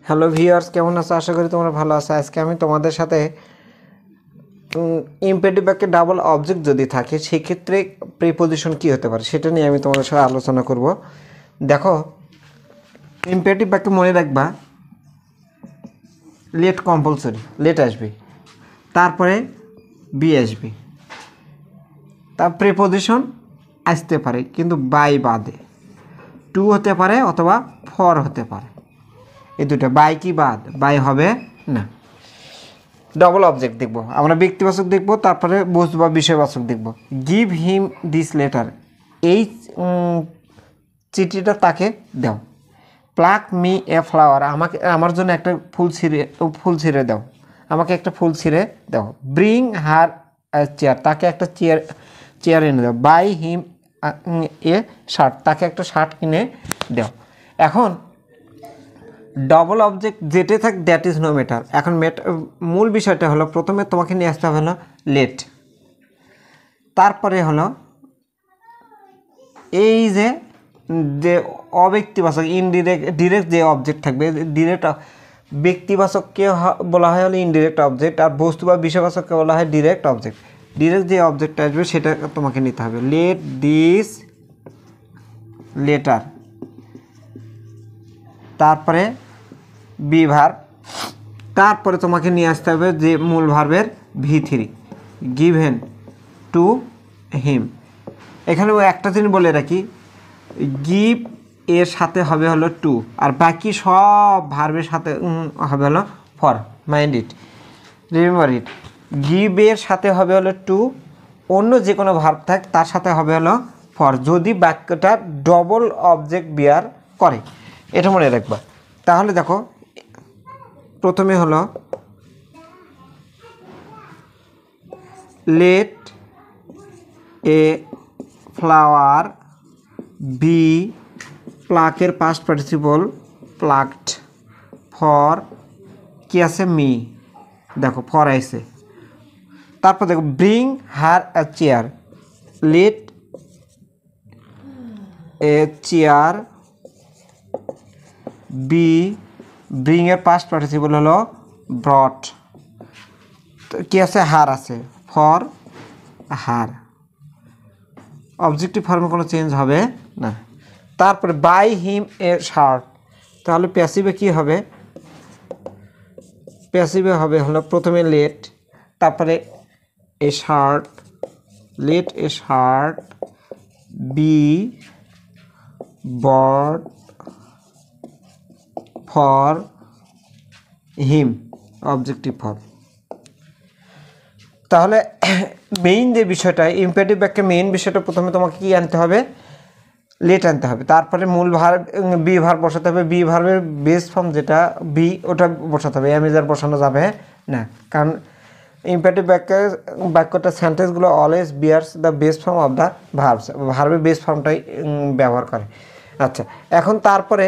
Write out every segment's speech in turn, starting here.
Hello viewers, কেমন আছো? আশা করি তোমরা ভালো আছো। আজকে আমি তোমাদের সাথে ইম্পেরেটিভ বাক্যে ডাবল অবজেক্ট যদি থাকে সেক্ষেত্রে প্রিপোজিশন কি হতে পারে সেটা নিয়ে আমি তোমাদের সাথে আলোচনা করব। দেখো, ইম্পেরেটিভ বাক্যে মনে রাখবা লেট কম্পালসরি, লেট আসবে, তারপরে বি আসবে, তার প্রিপোজিশন আসতে পারে কিন্তু বাই বাদে, টু হতে পারে অথবা ফর হতে পারে। এই দুটো বাই কি বাদ, বাই হবে না। ডবল অবজেক্ট দেখব, আমরা ব্যক্তিবাচক দেখব, তারপরে বস্তু বা বিষয়বাচক দেখব। গিভ হিম দিস লেটার, এই চিঠিটা তাকে দাও। প্লাক মি এ ফ্লাওয়ার, আমাকে আমার জন্য একটা ফুল ছিঁড়ে দাও, আমাকে একটা ফুল ছিঁড়ে দাও। ব্রিং হার চেয়ার, তাকে একটা চেয়ার এনে দাও। বাই হিম এ শার্ট, তাকে একটা শার্ট কিনে দাও। এখন ডবল অবজেক্ট যেটা থাক দ্যাট ইজ নো ম্যাটার। এখন মূল বিষয়টা হলো প্রথমে তোমাকে নিয়ে আসতে হবে হলো লেট, তারপরে হলো এই যে অব্যক্তিবাচক ডিরেক্ট যে অবজেক্ট থাকবে, ডিরেক্ট ব্যক্তিবাচককে বলা হয় হলো ইনডিরেক্ট অবজেক্ট, আর বস্তু বা বিষয়বাচককে বলা হয় ডিরেক্ট অবজেক্ট। ডিরেক্ট যে অবজেক্টটা আসবে সেটা তোমাকে নিতে হবে। লেট দিস লেটার, তারপরে বি ভার্ব, তারপরে তোমাকে নিয়ে আসতে হবে যে মূল ভার্বের V3, গিভেন টু হিম। এখানে একটা জিনিস বলে রাখি, গিভ এর সাথে হবে হলো টু, আর বাকি সব ভার্বের সাথে হবে হলো for. Mind it, remember it. Give এর সাথে হবে হলো টু, অন্য যে কোনো ভার্ব থাক তার সাথে হবে হলো ফর, যদি বাক্যটা ডবল অবজেক্ট বিয়ার করে। এটা মনে রাখবা। তাহলে দেখো, প্রথমে হলো লেট এ ফ্লাওয়ার বি, প্লাকের পাস্ট পার্টিসিপল প্লাকড, ফর কি আছে মি, দেখো ফর আইসে। তারপর দেখো bring her a chair, let a chair be, bring এর পাস্ট পার্টিসিপল হলো ব্রট, কি আছে হার আছে, ফর হার। অবজেক্টিভ ফর্মে কোনো চেঞ্জ হবে না। তারপরে বাই হিম এ শার্ট, তাহলে প্যাসিভে কি হবে, প্যাসিভে হবে হলো প্রথমে লেট, তারপরে a shirt, let a shirt be bought for him, objective form. তাহলে মেইন যে বিষয়টা, ইম্পেরেটিভ বাক্যে মেইন বিষয়টা প্রথমে তোমাকে কি আনতে হবে, লেট আনতে হবে, তারপরে মূল ভার্ব বি ভার্ব বসাতে হবে। বি ভার্বের বেস ফর্ম যেটা বি, ওটা বসাতে হবে, অ্যামেজার বসানো যাবে না, কারণ ইম্পেরেটিভ বাক্যটা সেন্টেন্সগুলো always bears the base form of the verbs, ভার্বের বেস ফর্মটাই ব্যবহার করে। আচ্ছা, এখন তারপরে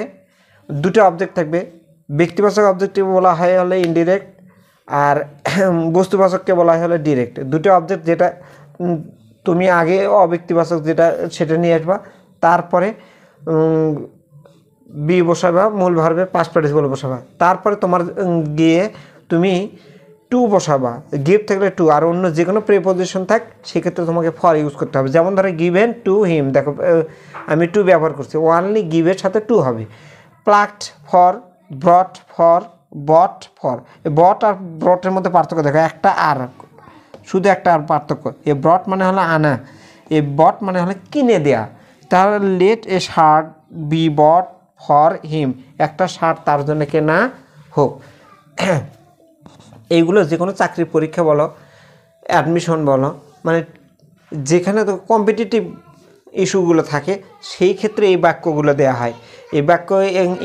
দুটো অবজেক্ট থাকবে। ব্যক্তিবাচক অবজেক্টিভ বলা হয় হলে ইনডিরেক্ট, আর বস্তুবাচককে বলা হয় হলে ডিরেক্ট। দুটো অবজেক্ট যেটা তুমি আগে অব্যক্তিবাচক যেটা সেটা নিয়ে আসবা, তারপরে বি বসাবা, মূল ভার্বের পাস্ট পার্টিসিপল বসাবা, তারপরে তোমার গিয়ে তুমি টু বসাবা, গিভ থাকলে টু, আর অন্য যে কোনো প্রিপোজিশন থাক সেক্ষেত্রে তোমাকে ফর ইউজ করতে হবে। যেমন ধরো গিভেন টু হিম, দেখো আমি টু ব্যবহার করছি, ওনলি গিভের সাথে টু হবে। Plucked for, brought for, bought for. Bought আর ব্রটের মধ্যে পার্থক্য দেখো, একটা আর, শুধু একটা আর পার্থক্য। এ ব্রট মানে হলো আনা, এ বট মানে হলো কিনে দেয়া। তাহলে let a shirt be bought for him, একটা শার্ট তার জন্য কেনা হোক। এইগুলো যে কোনো চাকরির পরীক্ষা বলো, অ্যাডমিশন বলো, মানে যেখানে তো কম্পিটিটিভ ইস্যুগুলো থাকে সেই ক্ষেত্রে এই বাক্যগুলো দেওয়া হয়। এই বাক্য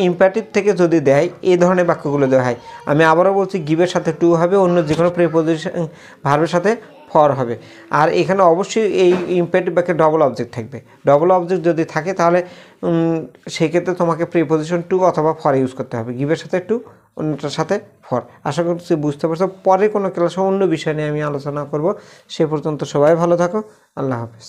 ইম্পারেটিভ থেকে যদি দেয় এই ধরনের বাক্যগুলো দেওয়া হয়। আমি আবারও বলছি, গিভের সাথে টু হবে, অন্য যে কোনো প্রিপোজিশন ভার্বের সাথে ফর হবে। আর এখানে অবশ্যই এই ইম্পারেটিভ বাক্যে ডবল অবজেক্ট থাকবে। ডবল অবজেক্ট যদি থাকে তাহলে সেক্ষেত্রে তোমাকে প্রিপোজিশন টু অথবা ফর ইউজ করতে হবে। গিভের সাথে টু, অন্যটার সাথে ফর। আশা করছি বুঝতে পারছো। পরে কোনো ক্লাসে অন্য বিষয় নিয়ে আমি আলোচনা করব। সে পর্যন্ত সবাই ভালো থাকো। আল্লাহ হাফেজ।